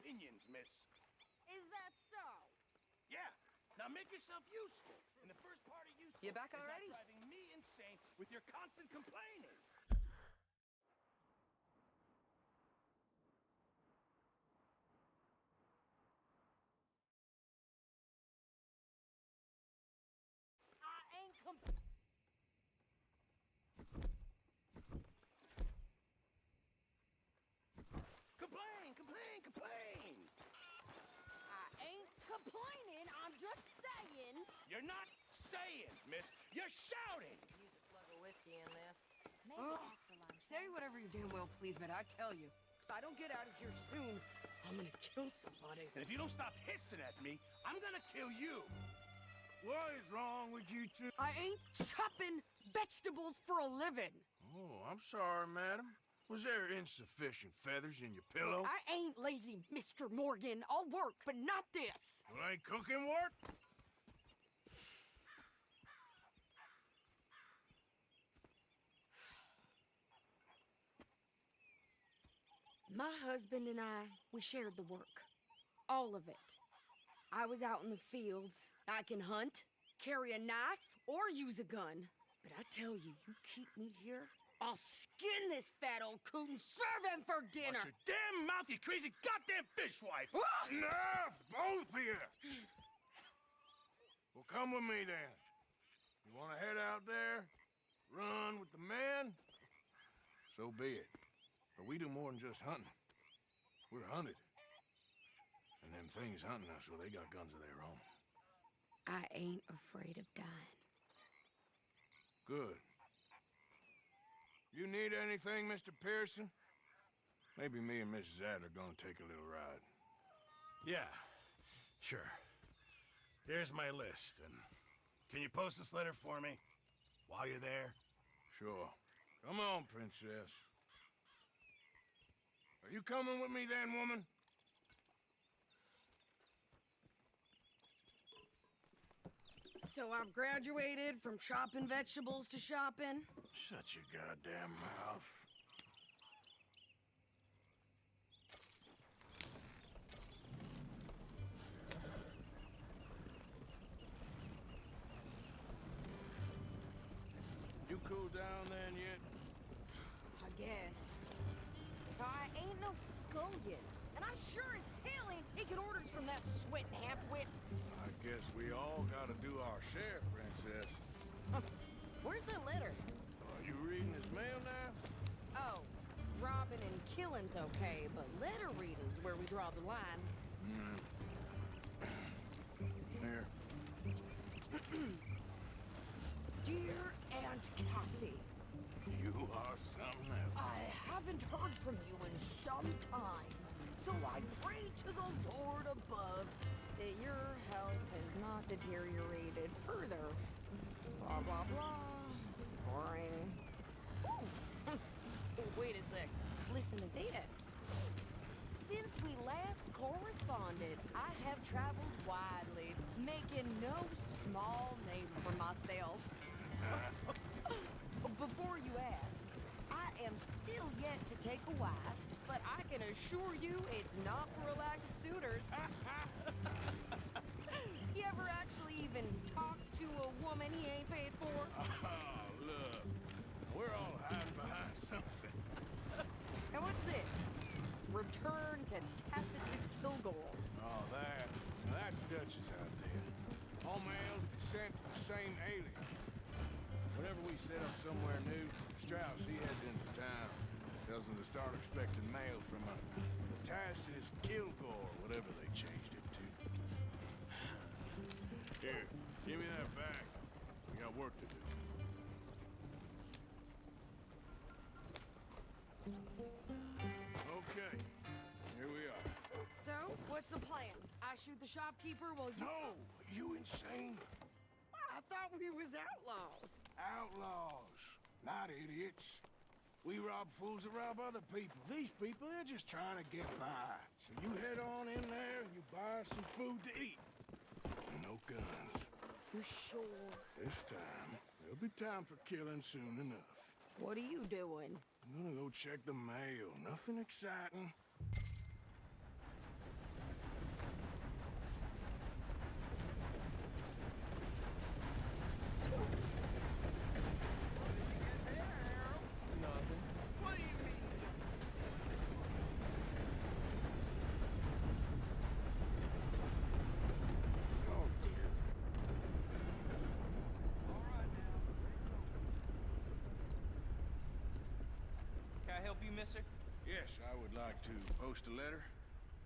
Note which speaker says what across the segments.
Speaker 1: opinions, miss.
Speaker 2: Is that so?
Speaker 1: Yeah. Now make yourself useful. And the first part of useful
Speaker 3: You back
Speaker 1: is
Speaker 3: already?
Speaker 1: not driving me insane with your constant complaining.
Speaker 2: I ain't
Speaker 1: Complain, complain, complain!
Speaker 2: I ain't complaining, I'm just saying.
Speaker 1: You're not saying, miss. You're shouting!
Speaker 3: Use a slug of whiskey in this. Oh, say whatever you damn well please, but I tell you, if I don't get out of here soon, I'm gonna kill somebody.
Speaker 1: And if you don't stop hissing at me, I'm gonna kill you!
Speaker 4: What is wrong with you two?
Speaker 3: I ain't chopping vegetables for a living.
Speaker 4: Oh, I'm sorry, madam. Was there insufficient feathers in your pillow?
Speaker 3: I ain't lazy, Mr. Morgan. I'll work, but not this.
Speaker 4: Well, ain't cooking work?
Speaker 3: My husband and I, we shared the work. All of it. I was out in the fields. I can hunt, carry a knife, or use a gun. But I tell you, you keep me here, I'll skin this fat old coot and serve him for dinner.
Speaker 1: Watch your damn mouth, you crazy goddamn fishwife!
Speaker 4: Enough, both of you! Well, come with me then. You want to head out there, run with the men? So be it. But we do more than just hunting. We're hunted. And them things hunting us, well, they got guns of their own.
Speaker 3: I ain't afraid of dying.
Speaker 4: Good. You need anything, Mr. Pearson? Maybe me and Mrs. Ad are gonna take a little ride.
Speaker 1: Yeah, sure. Here's my list, and can you post this letter for me while you're there?
Speaker 4: Sure. Come on, princess. Are you coming with me then, woman?
Speaker 3: So I've graduated from chopping vegetables to shopping.
Speaker 4: Shut your goddamn mouth. You cool down then yet?
Speaker 3: I guess. I ain't no scullion, and I sure as hell ain't taking orders from that sweating half-wit.
Speaker 4: I guess we all gotta do our share, princess.
Speaker 3: Where's that letter?
Speaker 4: Are you reading his mail now?
Speaker 3: Oh, robbing and killing's okay, but letter reading's where we draw the line.
Speaker 4: Here.
Speaker 3: Dear Aunt Kathy,
Speaker 4: You are something else.
Speaker 3: I haven't heard from you in some time, so I pray to the Lord above that your health has not deteriorated further. Blah, blah, blah. It's boring. Ooh. Wait a sec. Listen to this. Since we last corresponded, I have traveled widely, making no small name for myself. Before you ask, I am still yet to take a wife, but I can assure you it's not for a lack of suitors. You ever actually even talk to a woman he ain't paid for?
Speaker 4: Oh, look. We're all hiding behind something.
Speaker 3: And what's this? Return to Tacitus Kilgore.
Speaker 4: Oh, that. Now that's Dutch's idea. All mail sent to the same alien. Whenever we set up somewhere new, Strauss, he heads into town. Tells them to start expecting mail from a Tacitus Kilgore, whatever they changed it to. Here, give me that back. We got work to do. Okay, here we are.
Speaker 3: So, what's the plan? I shoot the shopkeeper while you...
Speaker 4: No! You insane?
Speaker 3: I thought we was outlaws.
Speaker 4: Outlaws, not idiots. We rob fools that rob other people. These people, they're just trying to get by. So you head on in there and you buy some food to eat. No guns.
Speaker 3: You sure?
Speaker 4: This time, there'll be time for killing soon enough.
Speaker 3: What are you doing?
Speaker 4: I'm gonna go check the mail. Nothing exciting.
Speaker 5: help you, mister?
Speaker 4: Yes, I would like to post a letter.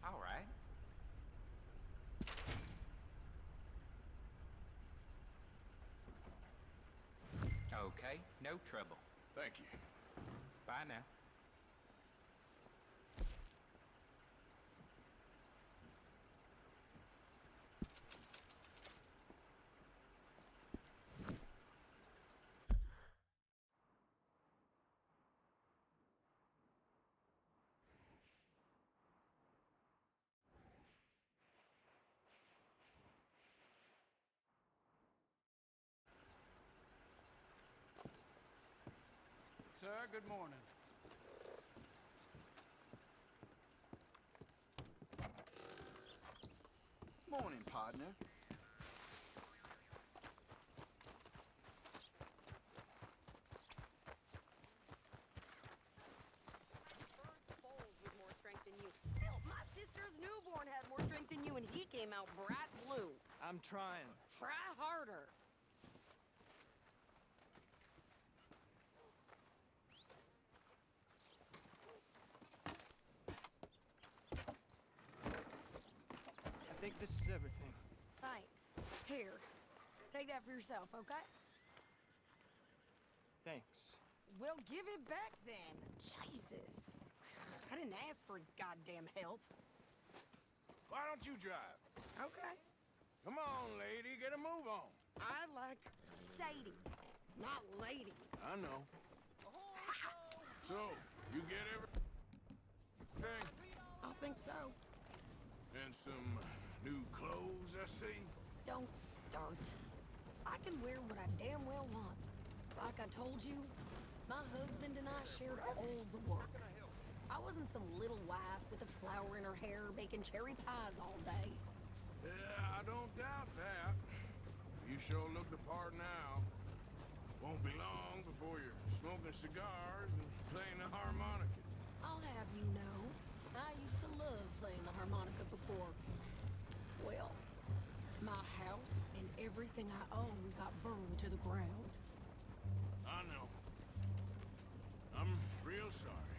Speaker 5: All right. Okay, no trouble.
Speaker 4: Thank you.
Speaker 5: Bye now.
Speaker 6: Sir, good morning.
Speaker 7: Morning, partner.
Speaker 2: With more strength than you. Hell, my sister's newborn had more strength than you, and he came out bright blue.
Speaker 6: I'm trying.
Speaker 2: Try harder.
Speaker 6: I think this is everything.
Speaker 3: Thanks. Here, take that for yourself, okay?
Speaker 6: Thanks.
Speaker 3: Well, give it back then. Jesus. I didn't ask for his goddamn help.
Speaker 4: Why don't you drive?
Speaker 3: Okay.
Speaker 4: Come on, lady, get a move on.
Speaker 3: I like Sadie, not lady.
Speaker 4: I know. So, you get everything?
Speaker 3: I think so.
Speaker 4: And some new clothes, I see?
Speaker 3: Don't start. I can wear what I damn well want. Like I told you, my husband and I shared all the work. I wasn't some little wife with a flower in her hair baking cherry pies all day.
Speaker 4: Yeah, I don't doubt that. You sure look the part now. Won't be long before you're smoking cigars and playing the harmonica.
Speaker 3: I'll have you know, I used to love playing the harmonica before. Well, my house and everything I own got burned to the ground.
Speaker 4: I know. I'm real sorry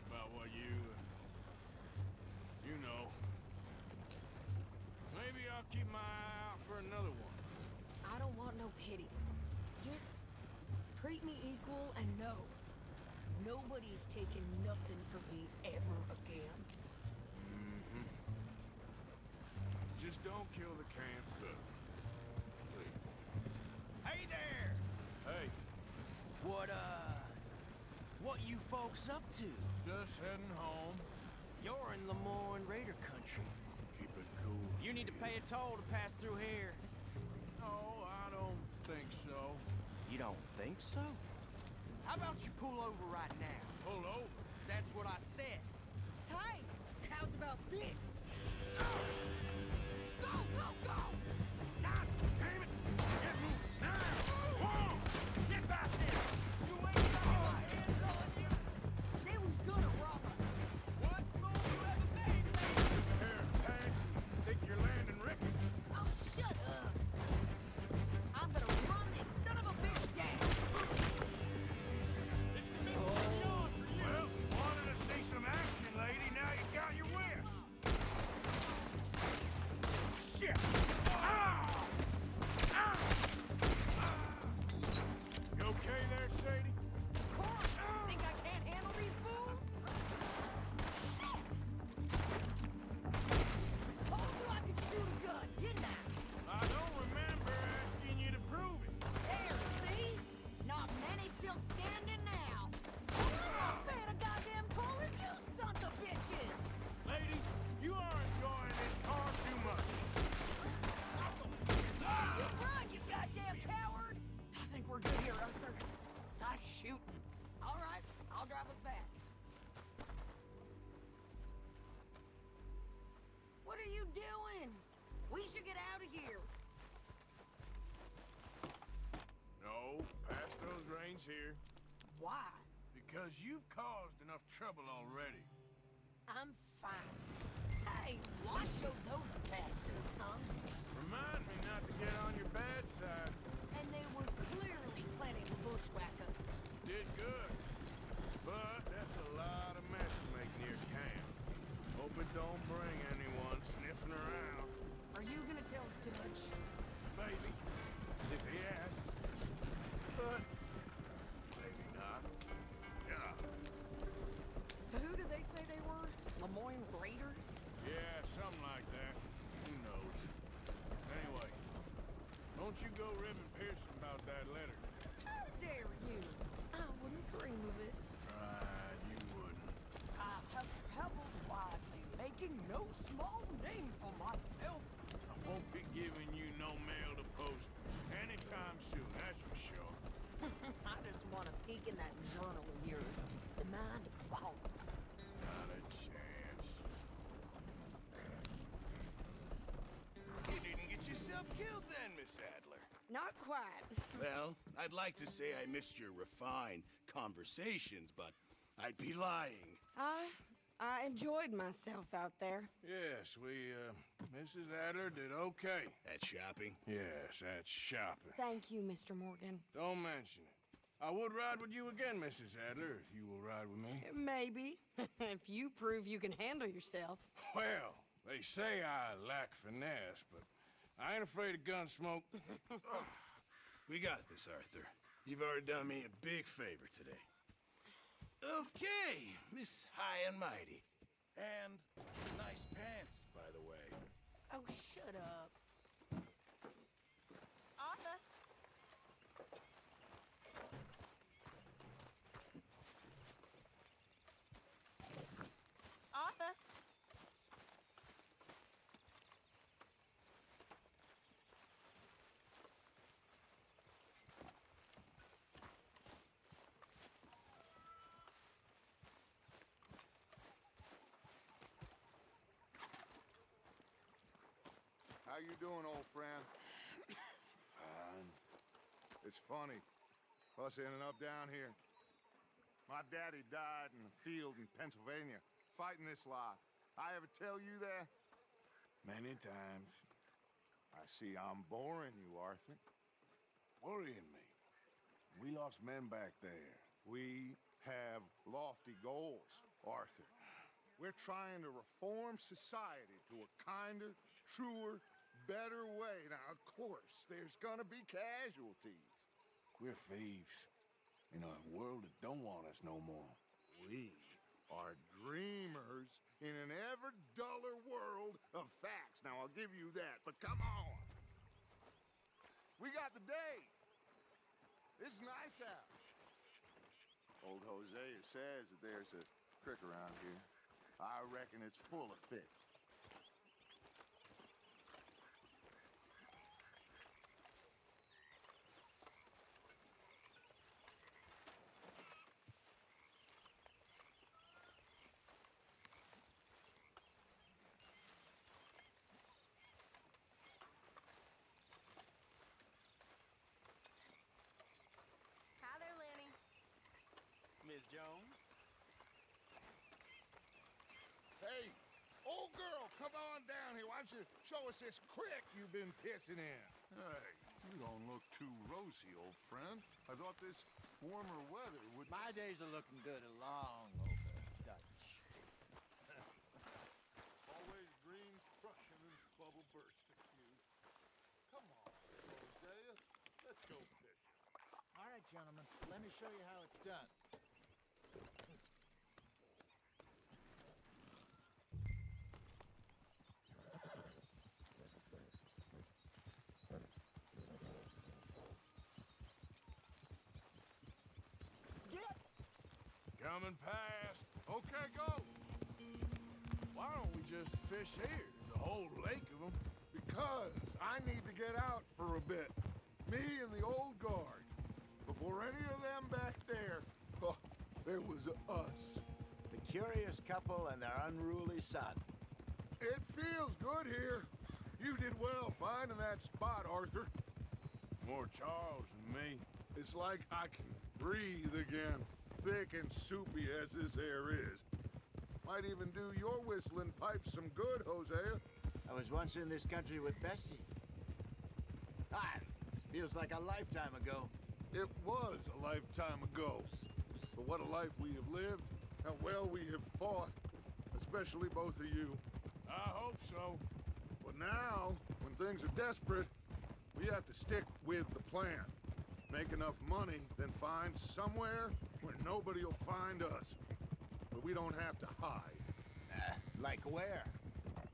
Speaker 4: about what you know. Maybe I'll keep my eye out for another one.
Speaker 3: I don't want no pity. Just treat me equal and know nobody's taking nothing from me ever again.
Speaker 4: Just don't kill the camp cook. Please.
Speaker 5: Hey there!
Speaker 4: Hey,
Speaker 8: What you folks up to?
Speaker 4: just heading home.
Speaker 8: You're in Lemoyne Raider country.
Speaker 4: Keep it cool.
Speaker 8: You need to pay a toll to pass through here.
Speaker 4: No, I don't think so.
Speaker 8: You don't think so? How about you pull over right now?
Speaker 4: Pull over.
Speaker 8: That's what I said.
Speaker 2: Hey, how's about this? Go, go, go!
Speaker 4: God damn it! Get moving now! Whoa! Get back there!
Speaker 8: You ain't got my hands on you!
Speaker 3: They was gonna rob us.
Speaker 8: Worst move you ever made, lady!
Speaker 4: Pair of pants and think you're landing Ricketts.
Speaker 3: Oh, shut up. I'm gonna run this son of a bitch down.
Speaker 4: Well, wanted to see some action, lady. Now you got your wish. Shit! Ah! Ah! You okay there, Sadie?
Speaker 3: Of course. Think I can't handle these fools? Shit! Told you I could shoot a gun, didn't I?
Speaker 4: I don't remember asking you to prove it.
Speaker 3: There, see? Not many still standing now. I'm not paying a goddamn toll as you sons of bitches!
Speaker 4: Lady, you are enjoying this far too much.
Speaker 3: You run, you goddamn coward! I think we're good here, Arthur. Nice shooting. All right, I'll drive us back. What are you doing? We should get out of here.
Speaker 4: No, pass those reins here.
Speaker 3: Why?
Speaker 4: Because you've caused enough trouble already.
Speaker 3: I'm fine. Hey, wash those bastards, huh?
Speaker 4: Remind me not to get on your bad side.
Speaker 3: And they was clearly planning to bushwhack us.
Speaker 4: Did good. But that's a lot don't bring anyone sniffing around.
Speaker 3: Are you gonna tell Dutch?
Speaker 4: Maybe, if he asks. But maybe not. Yeah.
Speaker 3: So who do they say they were? Lemoyne Raiders?
Speaker 4: Yeah, something like that. Who knows? Anyway, don't you go ribbing Pearson about that letter.
Speaker 3: How dare you? I wouldn't dream of it.
Speaker 4: Right, you wouldn't.
Speaker 3: I have traveled widely, making no small name for myself.
Speaker 4: I won't be giving you no mail to post anytime soon, that's for sure.
Speaker 3: I just want to peek in that journal of yours. The mind boggles.
Speaker 4: Not a chance.
Speaker 1: You didn't get yourself killed then, Miss Adler.
Speaker 3: Not quite.
Speaker 1: Well, I'd like to say I missed your refined conversations, but I'd be lying.
Speaker 3: I enjoyed myself out there.
Speaker 4: Yes, Mrs. Adler did okay.
Speaker 1: At shopping?
Speaker 4: Yes, that's shopping.
Speaker 3: Thank you, Mr. Morgan.
Speaker 4: Don't mention it. I would ride with you again, Mrs. Adler, if you will ride with me.
Speaker 3: Maybe. If you prove you can handle yourself.
Speaker 4: Well, they say I lack finesse, but I ain't afraid of gun smoke.
Speaker 1: We got this, Arthur. You've already done me a big favor today. Okay, Miss High and Mighty. And nice pants, by the way.
Speaker 3: Oh, shut up. Arthur. Arthur.
Speaker 7: How you doing, old friend?
Speaker 4: Fine.
Speaker 7: It's funny, us ending up down here. My daddy died in the field in Pennsylvania, fighting this lot. I ever tell you that?
Speaker 4: Many times.
Speaker 7: I see I'm boring you, Arthur.
Speaker 4: Worrying me. We lost men back there.
Speaker 7: We have lofty goals, Arthur. We're trying to reform society to a kinder, truer, better way. Now, of course, there's gonna be casualties.
Speaker 4: We're thieves. In a world that don't want us no more.
Speaker 7: We are dreamers in an ever duller world of facts. Now, I'll give you that, but come on. We got the day. It's nice out. Old Hosea says that there's a creek around here. I reckon it's full of fish.
Speaker 2: Hi there, Lenny.
Speaker 6: Miss Jones?
Speaker 7: Hey, old girl, come on down here. Why don't you show us this creek you've been pissing in?
Speaker 9: Hey, you don't look too rosy, old friend. I thought this warmer weather would...
Speaker 10: My days are looking good along over Dutch.
Speaker 9: Always green crushing and bubble bursting you. Come on, Hosea. Let's go fishing.
Speaker 10: All right, gentlemen, let me show you how it's done.
Speaker 4: Coming past.
Speaker 9: Okay, go.
Speaker 4: Why don't we just fish here? There's a whole lake of them.
Speaker 9: Because I need to get out for a bit. Me and the old guard. Before any of them back there, oh, there was us.
Speaker 10: The curious couple and their unruly son.
Speaker 9: It feels good here. You did well finding that spot, Arthur.
Speaker 4: More Charles than me.
Speaker 9: It's like I can breathe again, thick and soupy as this air is. Might even do your whistling pipes some good, Hosea.
Speaker 10: I was once in this country with Bessie. Ah, feels like a lifetime ago.
Speaker 9: It was a lifetime ago. But what a life we have lived, how well we have fought. especially both of you.
Speaker 4: I hope so.
Speaker 9: But now, when things are desperate, we have to stick with the plan. Make enough money, then find somewhere where nobody will find us. But we don't have to hide.
Speaker 10: Like where?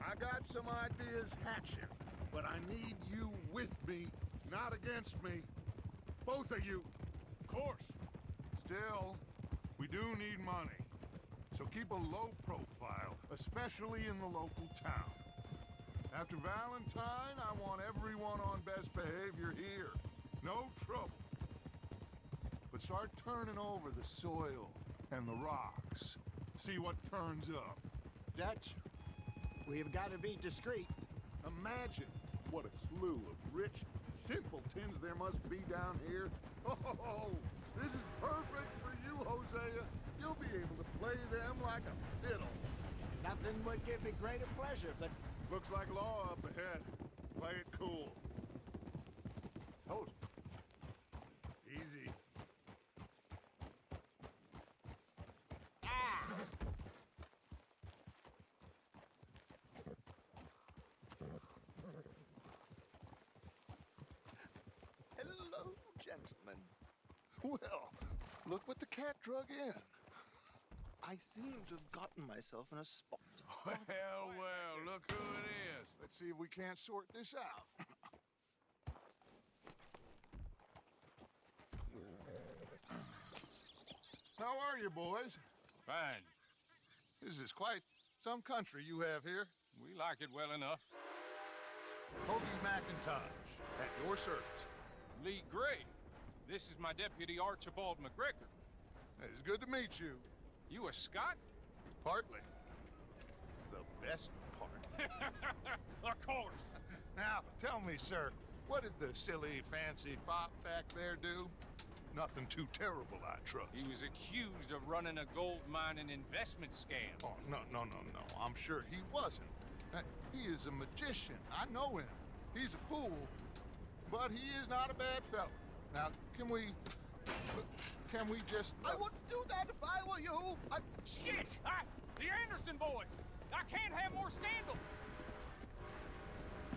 Speaker 9: I got some ideas hatching, but I need you with me, not against me. Both of you.
Speaker 4: Of course.
Speaker 9: Still, we do need money. So keep a low profile, especially in the local town. After Valentine, I want everyone on best behavior here. No trouble. But start turning over the soil and the rocks. See what turns up.
Speaker 10: Dutch, we've got to be discreet.
Speaker 9: Imagine what a slew of rich simpletons there must be down here. Oh, this is perfect for you, Hosea. You'll be able to play them like a fiddle.
Speaker 10: Nothing would give me greater pleasure, but...
Speaker 9: Looks like law up ahead. Play it cool.
Speaker 10: Hold.
Speaker 9: Easy.
Speaker 10: Hello, gentlemen.
Speaker 9: Well, look what the cat drug in.
Speaker 8: I seem to have gotten myself in a spot.
Speaker 4: Well, look who it is.
Speaker 9: Let's see if we can't sort this out. How are you, boys?
Speaker 11: Fine.
Speaker 9: This is quite some country you have here.
Speaker 11: We like it well enough.
Speaker 9: Hoagie McIntosh, at your service.
Speaker 11: Lee Gray. This is my deputy Archibald McGregor.
Speaker 9: It's good to meet you.
Speaker 11: You a Scot?
Speaker 9: Partly. The best part.
Speaker 11: Of course.
Speaker 9: Now, tell me, sir, what did the silly, fancy fop back there do? Nothing too terrible, I trust.
Speaker 11: He was accused of running a gold mining investment scam.
Speaker 9: Oh, no. I'm sure he wasn't. He is a magician. I know him. He's a fool, but he is not a bad fellow. Now, can we just...
Speaker 8: I would do that if I were you.
Speaker 11: Shit! The Anderson boys! I can't have more scandal!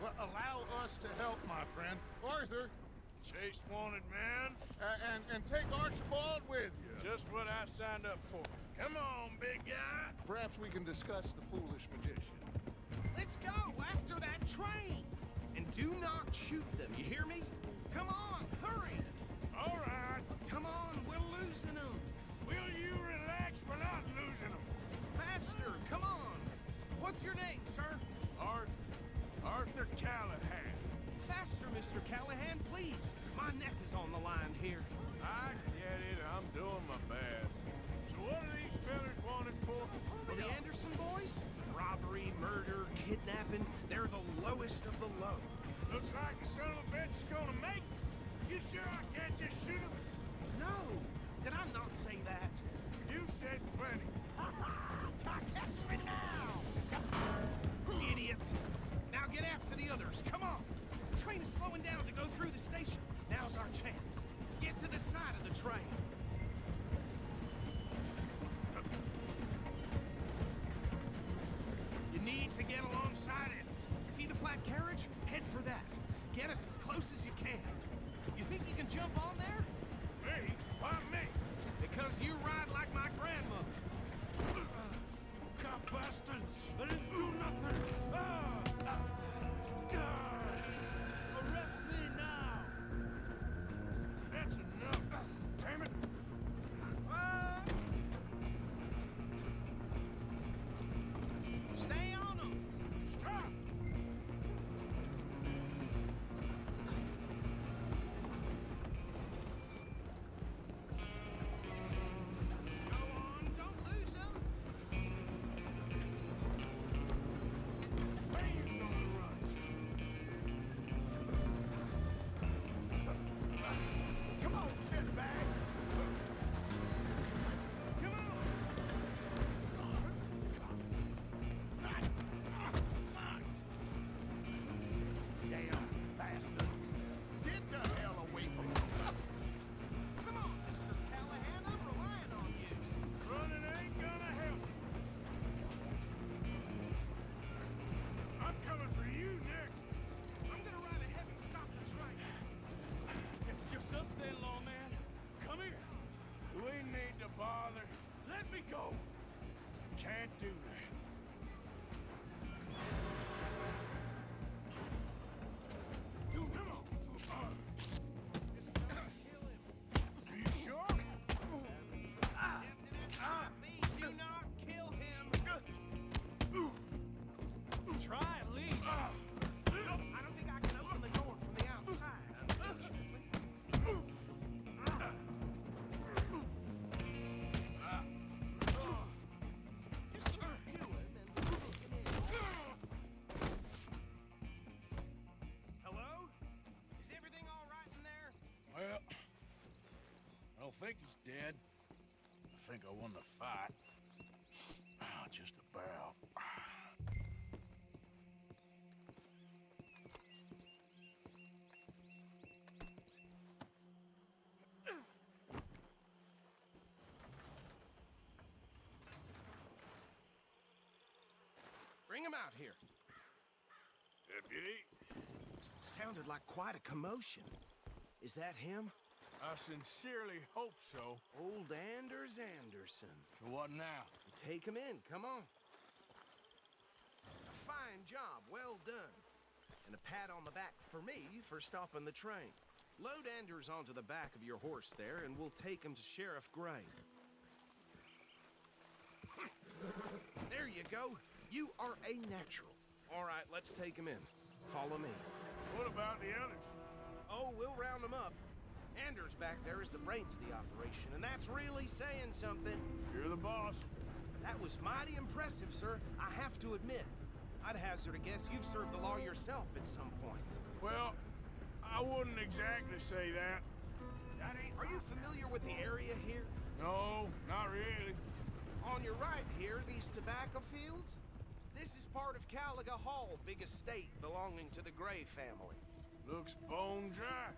Speaker 9: Well, allow us to help, my friend. Arthur,
Speaker 4: Chase wanted man.
Speaker 9: and take Archibald with you.
Speaker 4: Just what I signed up for. Come on, big guy.
Speaker 9: Perhaps we can discuss the foolish magician.
Speaker 6: Let's go after that train. And do not shoot them, you hear me? Come on, hurry.
Speaker 4: All right.
Speaker 6: Come on, we're losing them.
Speaker 4: Will you relax? We're not losing them.
Speaker 6: Faster, come on. What's your name, sir?
Speaker 4: Arthur Callahan.
Speaker 6: Faster, Mr. Callahan, please. My neck is on the line here.
Speaker 4: I get it. I'm doing my best. So what are these fellers wanted for?
Speaker 6: Well, the Anderson boys? Robbery, murder, kidnapping. They're the lowest of the low.
Speaker 4: Looks like the son of a bitch is gonna make it. You sure I can't just shoot him?
Speaker 6: No. Did I not say that?
Speaker 4: You said plenty.
Speaker 6: Catch me now! Idiot! Now get after the others, come on! The train is slowing down to go through the station. Now's our chance. Get to the side of the train. You need to get alongside it. See the flat carriage? Head for that. Get us as close as you can. You think you can jump on there?
Speaker 4: Me? Why me?
Speaker 6: Because you ride like my grandmother.
Speaker 4: Cop bastard! I didn't do nothing! Arrest me now! That's enough! Damn it!
Speaker 6: Stay on them!
Speaker 4: Stop!
Speaker 6: Go on, don't lose them!
Speaker 4: Where you gonna run to? think he's dead. I think I won the fight. Just about.
Speaker 6: Bring him out here.
Speaker 4: Deputy?
Speaker 6: Sounded like quite a commotion. Is that him?
Speaker 4: I sincerely hope so.
Speaker 6: Old Anders Anderson.
Speaker 4: So what now?
Speaker 6: Take him in, come on. A fine job, well done. And a pat on the back for me for stopping the train. Load Anders onto the back of your horse there, and we'll take him to Sheriff Gray. There you go. You are a natural. All right, let's take him in. Follow me.
Speaker 4: What about the others?
Speaker 6: Oh, we'll round them up. Anders back there is the brains of the operation, and that's really saying something.
Speaker 4: You're the boss.
Speaker 6: That was mighty impressive, sir. I have to admit. I'd hazard a guess you've served the law yourself at some point.
Speaker 4: Well, I wouldn't exactly say that.
Speaker 6: Are you familiar with the area here?
Speaker 4: No, not really.
Speaker 6: On your right here, these tobacco fields? This is part of Caliga Hall, big estate belonging to the Gray family.
Speaker 4: Looks bone dry.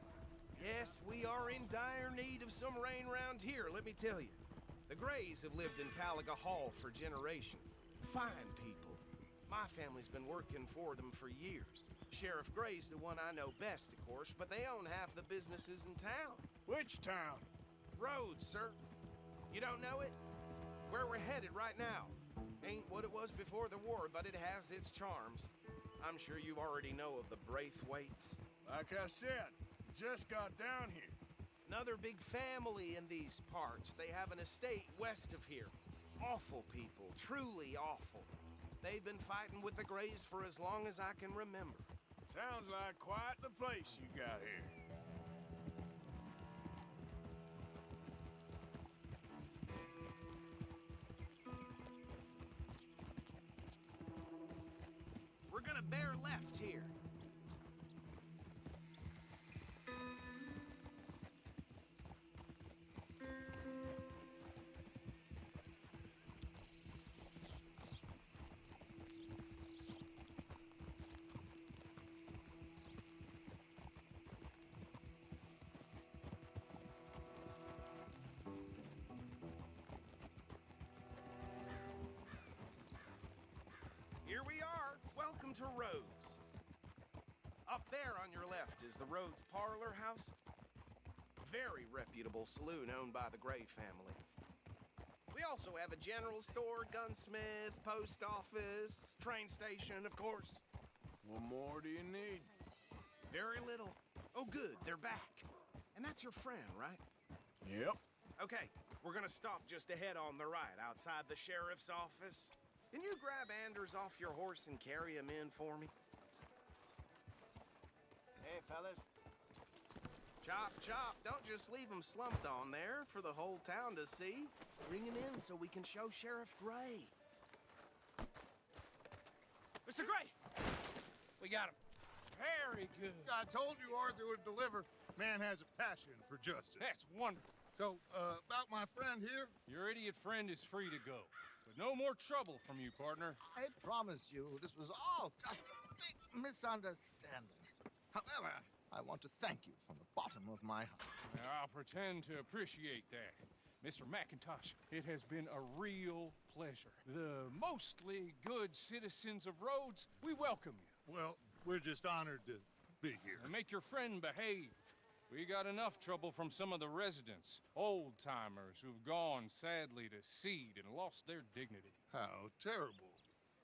Speaker 6: Yes, we are in dire need of some rain round here, let me tell you. The Grays have lived in Caliga Hall for generations. Fine people. My family's been working for them for years. Sheriff Gray's the one I know best, of course, but they own half the businesses in town.
Speaker 4: Which town?
Speaker 6: Rhodes, sir. You don't know it? Where we're headed right now. Ain't what it was before the war, but it has its charms. I'm sure you already know of the Braithwaites.
Speaker 4: Like I said, just got down here.
Speaker 6: Another big family in these parts. They have an estate west of here. Awful people, truly awful. They've been fighting with the Grays for as long as I can remember.
Speaker 4: Sounds like quite the place you got here.
Speaker 6: We're gonna bear left here. Here we are. Welcome to Rhodes. Up there on your left is the Rhodes Parlor House. Very reputable saloon owned by the Gray family. We also have a general store, gunsmith, post office, train station, of course.
Speaker 4: What more do you need?
Speaker 6: Very little. Oh, good, they're back. And that's your friend, right?
Speaker 4: Yep.
Speaker 6: Okay, we're gonna stop just ahead on the right, outside the sheriff's office. Can you grab Anders off your horse and carry him in for me?
Speaker 10: Hey, fellas.
Speaker 6: Chop, chop. Don't just leave him slumped on there for the whole town to see. Bring him in so we can show Sheriff Gray.
Speaker 11: Mr. Gray! We got him. Very good.
Speaker 9: I told you Arthur would deliver. Man has a passion for justice.
Speaker 11: That's wonderful.
Speaker 9: So, about my friend here?
Speaker 11: Your idiot friend is free to go. But no more trouble from you, partner.
Speaker 10: I promise you, this was all just a big misunderstanding. However, I want to thank you from the bottom of my heart.
Speaker 11: Now, I'll pretend to appreciate that. Mr. McIntosh, it has been a real pleasure. The mostly good citizens of Rhodes, we welcome you.
Speaker 9: Well, we're just honored to be here.
Speaker 11: And make your friend behave. We got enough trouble from some of the residents, old-timers who've gone, sadly, to seed and lost their dignity.
Speaker 9: How terrible.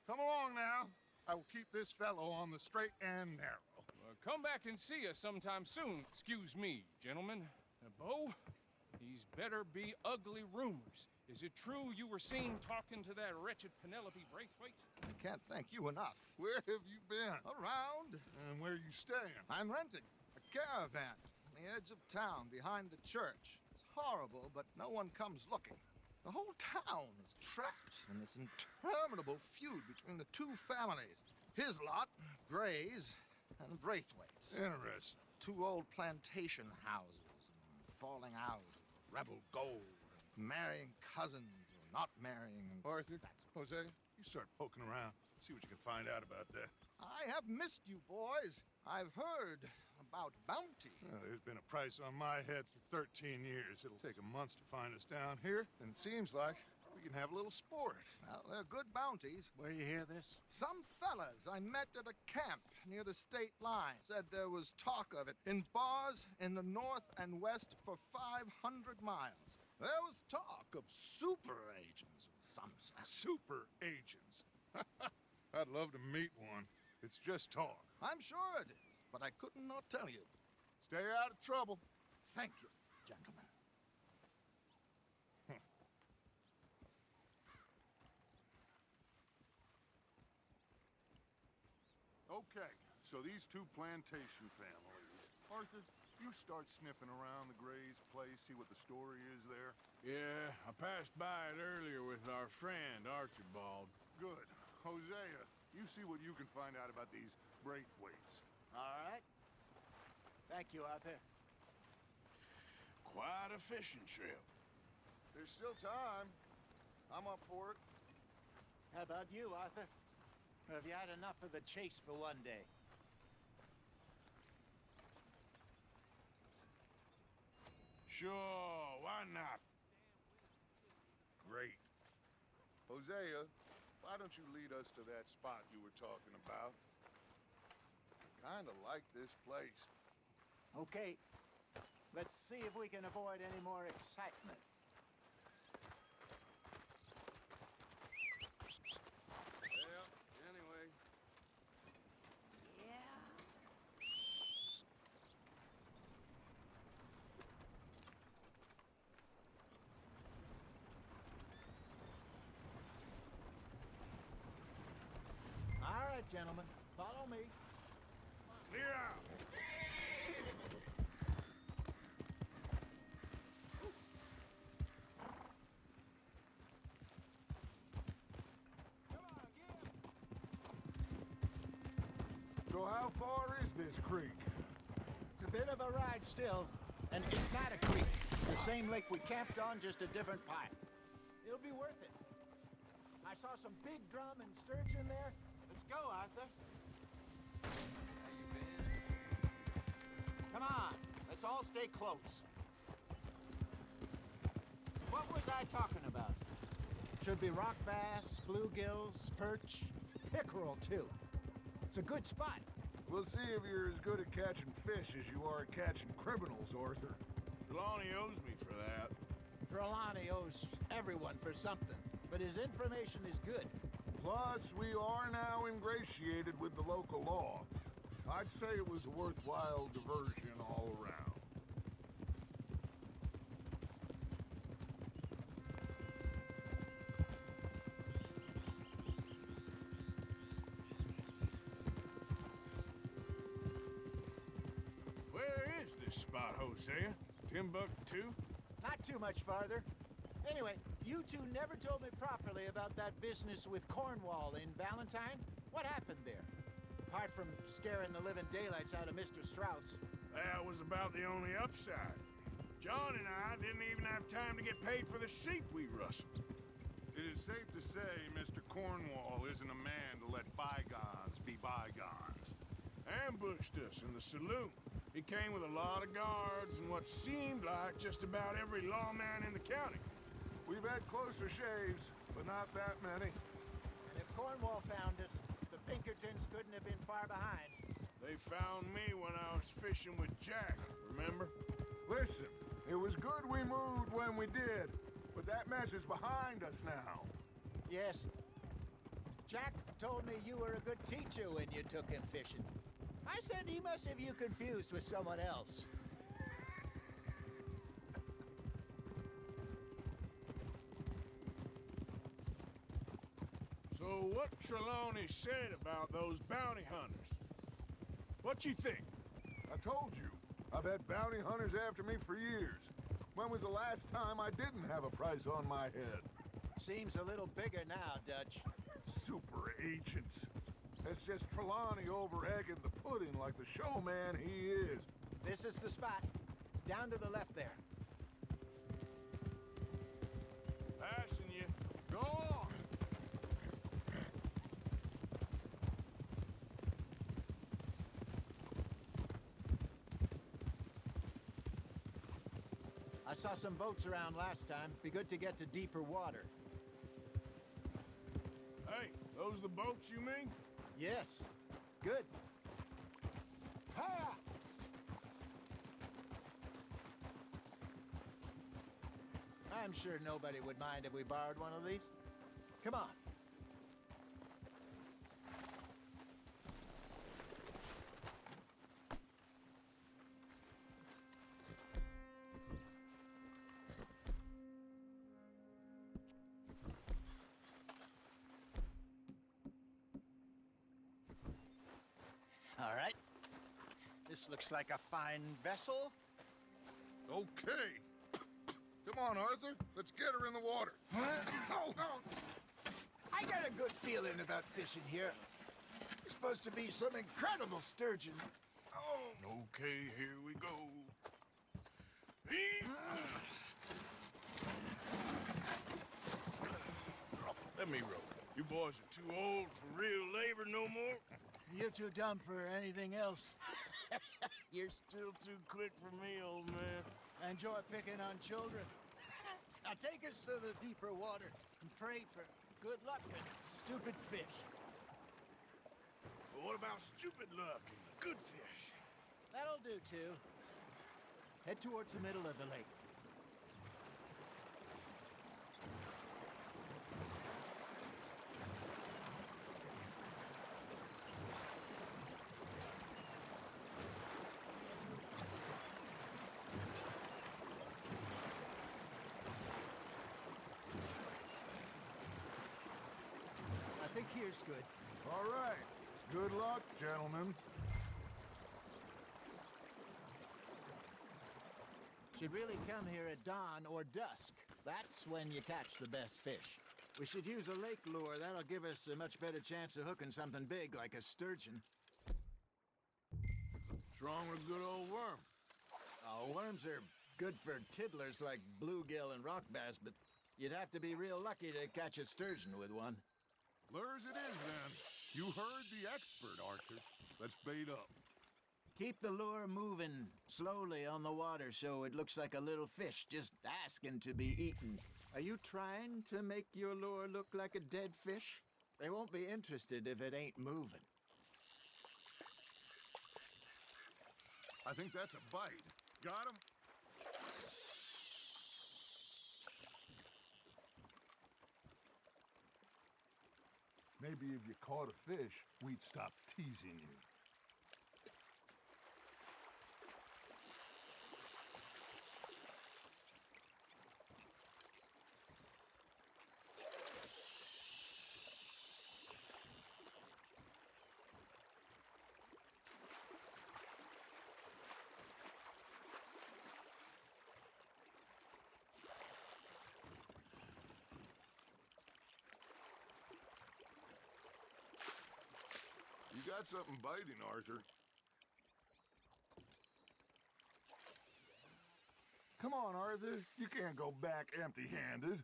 Speaker 9: Come along now. I will keep this fellow on the straight and narrow.
Speaker 11: Come back and see us sometime soon. Excuse me, gentlemen. Bo, these better be ugly rumors. Is it true you were seen talking to that wretched Penelope Braithwaite?
Speaker 10: I can't thank you enough.
Speaker 9: Where have you been?
Speaker 10: Around.
Speaker 9: And where you staying?
Speaker 10: I'm renting a caravan on the edge of town behind the church. It's horrible, but no one comes looking. The whole town is trapped in this interminable feud between the two families. His lot, Gray's, and Braithwaite's.
Speaker 9: Interesting.
Speaker 10: 2 old plantation houses, falling out,
Speaker 7: rebel gold, marrying cousins or not marrying.
Speaker 9: Arthur, Jose, you start poking around. See what you can find out about that.
Speaker 10: I have missed you, boys. I've heard about bounty.
Speaker 9: There's been a price on my head for 13 years. It'll take a month to find us down here, and it seems like we can have a little sport.
Speaker 10: Well, they're good bounties.
Speaker 6: Where do you hear this?
Speaker 10: Some fellas I met at a camp near the state line said there was talk of it in bars in the north and west for 500 miles. There was talk of super agents of some sort.
Speaker 9: Super agents. I'd love to meet one. It's just talk.
Speaker 10: I'm sure it is, but I could not tell you.
Speaker 9: Stay out of trouble.
Speaker 10: Thank you, gentlemen.
Speaker 9: Okay, so these two plantation families. Arthur, you start sniffing around the Gray's place, see what the story is there.
Speaker 4: Yeah, I passed by it earlier with our friend, Archibald.
Speaker 9: Good. Hosea, you see what you can find out about these Braithwaites.
Speaker 6: All right. Thank you, Arthur.
Speaker 4: Quite a fishing trip.
Speaker 9: There's still time. I'm up for it.
Speaker 6: How about you, Arthur? Have you had enough of the chase for one day?
Speaker 4: Sure, why not?
Speaker 9: Great. Hosea, why don't you lead us to that spot you were talking about? Kinda like this place.
Speaker 6: Okay. Let's see if we can avoid any more excitement.
Speaker 4: Well, anyway.
Speaker 3: Yeah.
Speaker 6: All right, gentlemen. Follow me.
Speaker 4: Clear out!
Speaker 9: So how far is this creek?
Speaker 6: It's a bit of a ride still, and it's not a creek. It's the same lake we camped on, just a different pipe. It'll be worth it. I saw some big drum and sturgeon there. Let's go, Arthur. Come on, let's all stay close. What was I talking about? Should be rock bass, bluegills, perch, pickerel too. It's a good spot.
Speaker 9: We'll see if you're as good at catching fish as you are at catching criminals, Arthur.
Speaker 4: Trelawney owes me for that.
Speaker 6: Trelawney owes everyone for something, but his information is good.
Speaker 9: Plus, we are now ingratiated with the local law. I'd say it was a worthwhile diversion all around.
Speaker 4: Where is this spot, Hosea? Timbuktu?
Speaker 6: Not too much farther. Anyway, you two never told me properly about that business with Cornwall in Valentine. What happened there? Apart from scaring the living daylights out of Mr. Strauss.
Speaker 4: That was about the only upside. John and I didn't even have time to get paid for the sheep we rustled.
Speaker 9: It is safe to say Mr. Cornwall isn't a man to let bygones be bygones.
Speaker 4: Ambushed us in the saloon. He came with a lot of guards and what seemed like just about every lawman in the county.
Speaker 9: We've had closer shaves, but not that many.
Speaker 6: And if Cornwall found us, the Pinkertons couldn't have been far behind.
Speaker 4: They found me when I was fishing with Jack, remember?
Speaker 9: Listen, it was good we moved when we did, but that mess is behind us now.
Speaker 6: Yes. Jack told me you were a good teacher when you took him fishing. I said he must have you confused with someone else.
Speaker 4: So what Trelawney said about those bounty hunters? What you think?
Speaker 9: I told you, I've had bounty hunters after me for years. When was the last time I didn't have a price on my head?
Speaker 6: Seems a little bigger now, Dutch.
Speaker 9: Super agents. It's just Trelawney over-egging the pudding like the showman he is.
Speaker 6: This is the spot. Down to the left there.
Speaker 12: I saw some boats around last time. Be good to get to deeper water.
Speaker 4: Hey, those the boats you mean?
Speaker 12: Yes. Good. Ha! I'm sure nobody would mind if we borrowed one of these. Come on. All right. This looks like a fine vessel.
Speaker 9: Okay. Come on, Arthur. Let's get her in the water.
Speaker 12: Oh. I got a good feeling about fishing here. It's supposed to be some incredible sturgeon. Oh.
Speaker 4: Okay, here we go. Let me row. You boys are too old for real labor no more.
Speaker 12: You're too dumb for anything else.
Speaker 4: You're still too quick for me, old man.
Speaker 12: I enjoy picking on children. Now take us to the deeper water and pray for good luck and stupid fish.
Speaker 4: But what about stupid luck and good fish?
Speaker 12: That'll do, too. Head towards the middle of the lake. I think here's good.
Speaker 9: All right. Good luck, gentlemen.
Speaker 12: Should really come here at dawn or dusk. That's when you catch the best fish. We should use a lake lure. That'll give us a much better chance of hooking something big like a sturgeon.
Speaker 9: What's wrong with good old worm?
Speaker 12: Oh, worms are good for tiddlers like bluegill and rock bass, but you'd have to be real lucky to catch a sturgeon with one.
Speaker 9: Lures it is, then. You heard the expert, Arthur. Let's bait up.
Speaker 12: Keep the lure moving slowly on the water so it looks like a little fish just asking to be eaten. Are you trying to make your lure look like a dead fish? They won't be interested if it ain't moving.
Speaker 9: I think that's a bite. Got him? Maybe if you caught a fish, we'd stop teasing you. You got something biting, Arthur. Come on, Arthur. You can't go back empty-handed.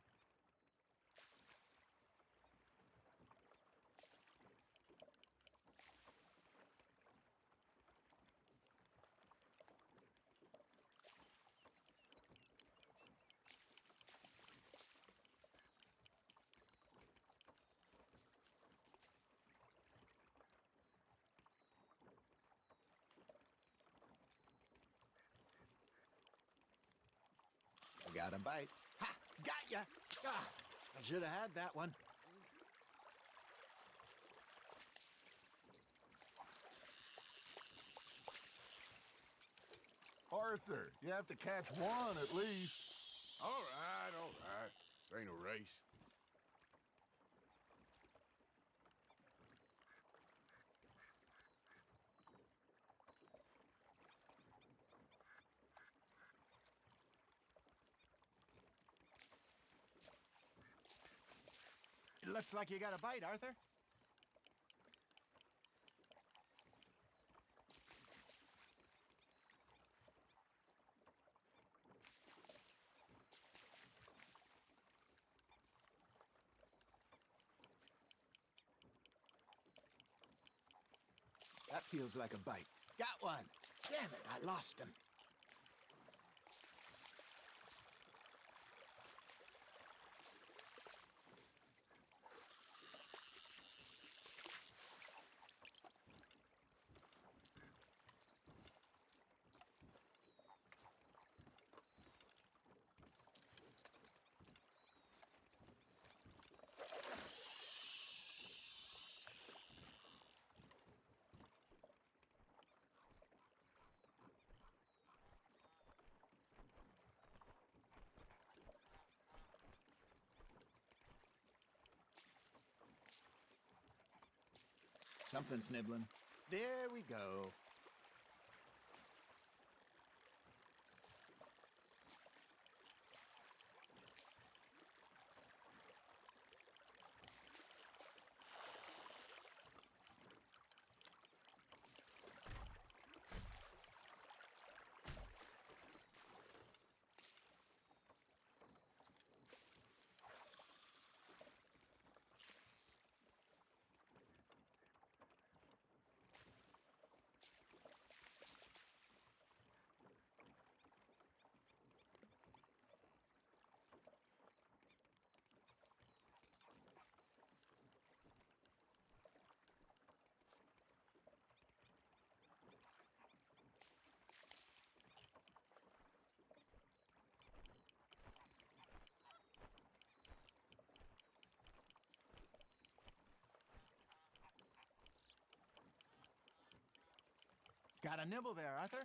Speaker 12: Got a bite. Ha! Got ya! Ah, I should have had that one.
Speaker 9: Arthur, you have to catch one at least.
Speaker 4: All right, all right. This ain't a race.
Speaker 12: It looks like you got a bite, Arthur. That feels like a bite. Got one. Damn it, I lost him. something's nibbling. There we go. Got a nibble there, Arthur?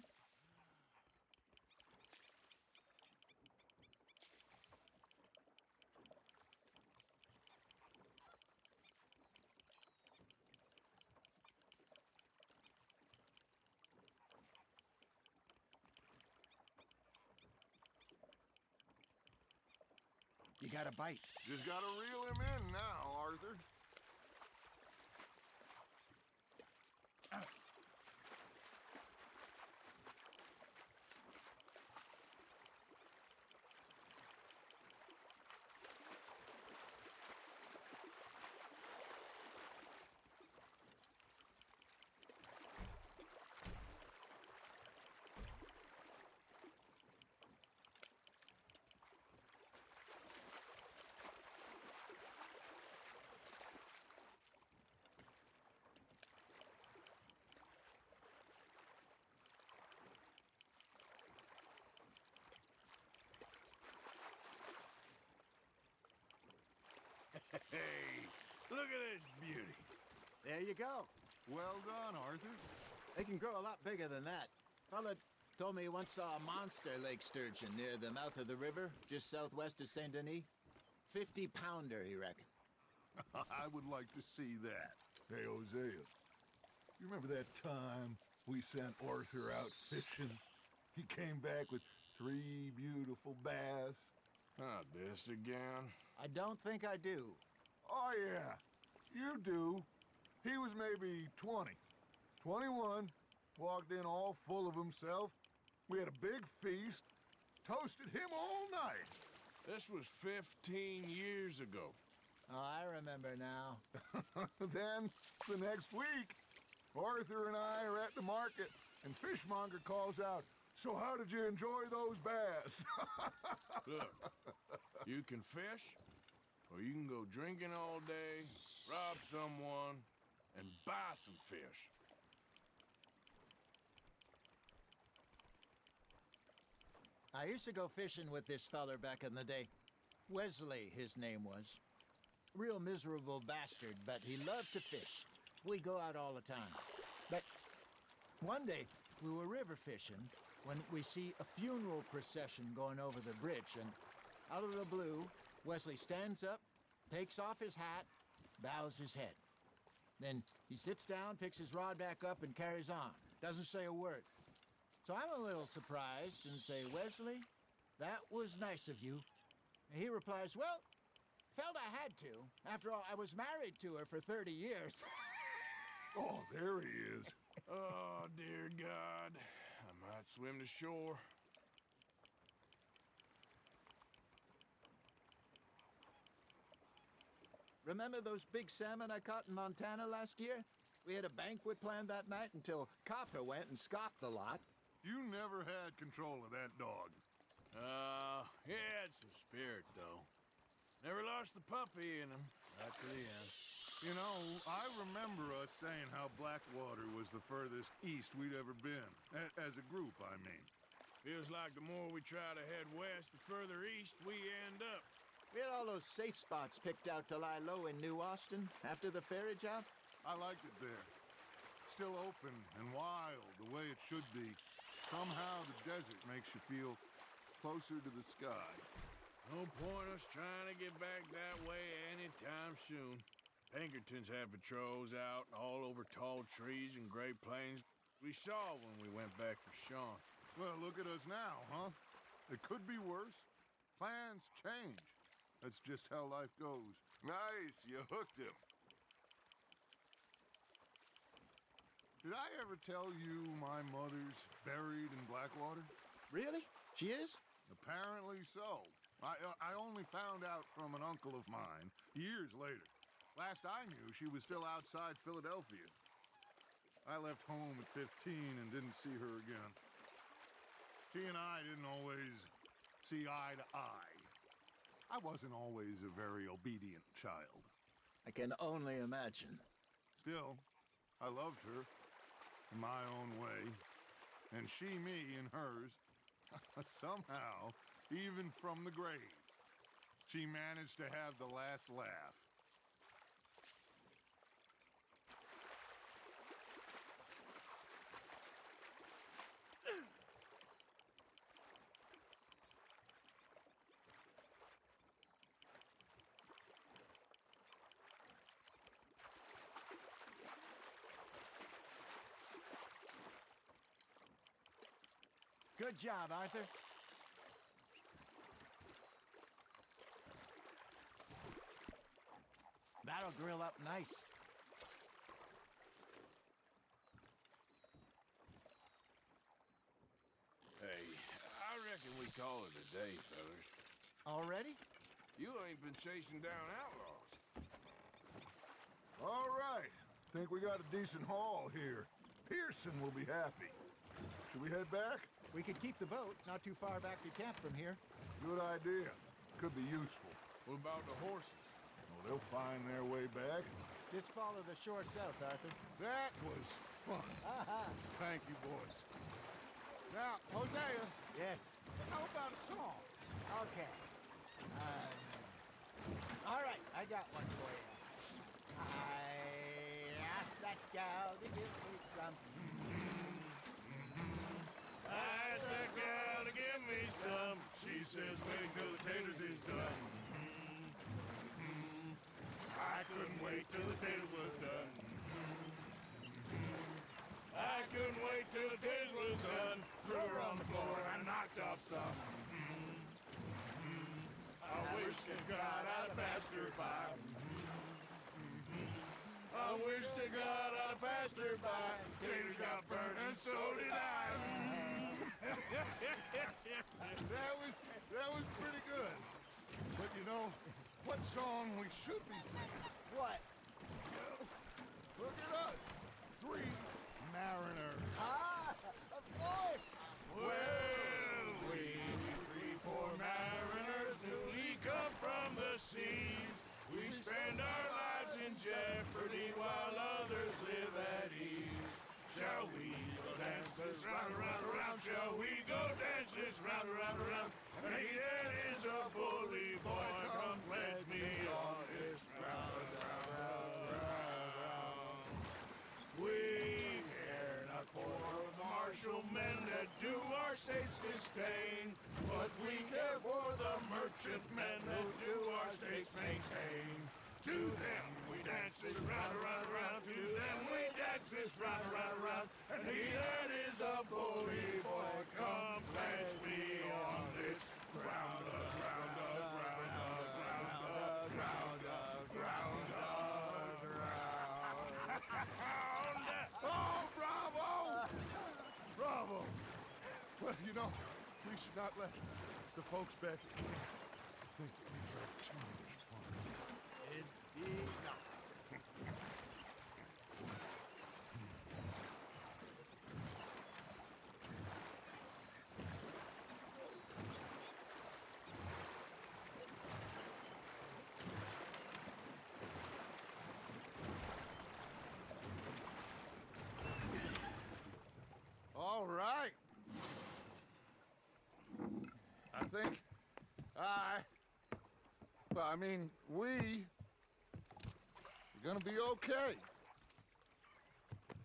Speaker 12: You got a bite.
Speaker 9: Just gotta reel him in now, Arthur.
Speaker 1: Hey, look at this beauty.
Speaker 12: There you go.
Speaker 9: Well done, Arthur.
Speaker 12: They can grow a lot bigger than that. Fella told me he once saw a monster lake sturgeon near the mouth of the river, just southwest of Saint Denis. 50-pounder, he reckoned.
Speaker 9: I would like to see that. Hey, Hosea, you remember that time we sent Arthur out fishing? He came back with 3 beautiful bass.
Speaker 4: Not this again.
Speaker 12: I don't think I do.
Speaker 9: Oh, yeah, you do. He was maybe 20, 21, walked in all full of himself. We had a big feast, toasted him all night.
Speaker 4: This was 15 years ago.
Speaker 12: Oh, I remember now.
Speaker 9: Then, the next week, Arthur and I are at the market, and Fishmonger calls out, "So how did you enjoy those bass?"
Speaker 4: Look, you can fish, or you can go drinking all day, rob someone, and buy some fish.
Speaker 12: I used to go fishing with this feller back in the day. Wesley, his name was. Real miserable bastard, but he loved to fish. We'd go out all the time. But one day, we were river fishing when we see a funeral procession going over the bridge, and out of the blue, Wesley stands up, takes off his hat, bows his head. Then he sits down, picks his rod back up, and carries on. Doesn't say a word. So I'm a little surprised and say, "Wesley, that was nice of you." And he replies, "Well, felt I had to. After all, I was married to her for 30 years.
Speaker 9: Oh, there he is.
Speaker 4: Oh, dear God. I might swim to shore.
Speaker 12: Remember those big salmon I caught in Montana last year? We had a banquet planned that night until Copper went and scoffed the lot.
Speaker 9: You never had control of that dog.
Speaker 4: He had some spirit, though. Never lost the puppy in him, right to the end.
Speaker 9: You know, I remember us saying how Blackwater was the furthest east we'd ever been. As a group, I mean.
Speaker 4: Feels like the more we try to head west, the further east we end up.
Speaker 12: We had all those safe spots picked out to lie low in New Austin after the ferry job.
Speaker 9: I liked it there. Still open and wild, the way it should be. Somehow the desert makes you feel closer to the sky.
Speaker 4: No point us trying to get back that way anytime soon. Pinkertons had patrols out all over tall trees and Great Plains. We saw when we went back for Sean.
Speaker 9: Well, look at us now, huh? It could be worse. Plans change. That's just how life goes.
Speaker 7: Nice, you hooked him.
Speaker 9: Did I ever tell you my mother's buried in Blackwater?
Speaker 12: Really? She is?
Speaker 9: Apparently so. I only found out from an uncle of mine years later. Last I knew, she was still outside Philadelphia. I left home at 15 and didn't see her again. She and I didn't always see eye to eye. I wasn't always a very obedient child.
Speaker 12: I can only imagine.
Speaker 9: Still, I loved her in my own way, and she me in hers. Somehow, even from the grave, she managed to have the last laugh.
Speaker 12: Good job, Arthur. That'll grill up nice.
Speaker 4: Hey, I reckon we call it a day, fellas.
Speaker 12: Already?
Speaker 4: You ain't been chasing down outlaws.
Speaker 9: All right. Think we got a decent haul here. Pearson will be happy. Should we head back?
Speaker 12: We could keep the boat not too far back to camp from here.
Speaker 9: Good idea. Could be useful.
Speaker 4: What about the horses?
Speaker 9: Well, they'll find their way back.
Speaker 12: Just follow the shore south, Arthur.
Speaker 9: That was fun. Thank you, boys. Now, Hosea,
Speaker 12: Yes.
Speaker 9: how about a song?
Speaker 12: Okay. All right, I got one for you. I asked that gal to give me some.
Speaker 4: I asked that gal to give me some. She says, wait till the taters is done. I couldn't wait till the taters was done. I couldn't wait till the taters was done. Threw her on the floor and I knocked off some. I wish to God I'd passed her by. I wish to God I'd passed her by. Taters got burned and so did I.
Speaker 9: That was pretty good. But you know, what song we should be singing?
Speaker 12: What?
Speaker 9: Look at us. 3 mariners.
Speaker 12: Ah, of course.
Speaker 4: Well, we 3 poor mariners newly come from the seas. We spend our lives in jeopardy while others live at ease. Shall we go dance this round, around, around? Shall we go dance this round, around, around? And he that is a bully boy, come pledge me on this round, round, round, round. We care not for martial men that do our states disdain, but we care for the merchant men that do our states maintain. To them we dance this round, around, around. To them we dance this round, around, around. And he that is a bully boy, come pledge me on this ground, ground, ground, ground, ground, ground, ground.
Speaker 9: Oh, bravo! Bravo! Well, you know, we should not let the folks back think that we've had too much fun.
Speaker 12: Indeed not.
Speaker 9: All right. I think we're gonna be okay.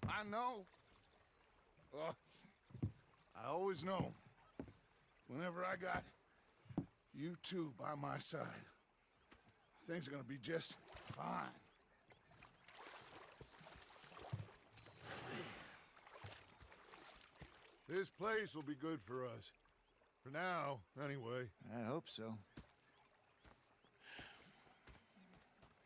Speaker 9: I know. I always know. Whenever I got you two by my side, things are gonna be just fine. This place will be good for us. For now, anyway.
Speaker 10: I hope so.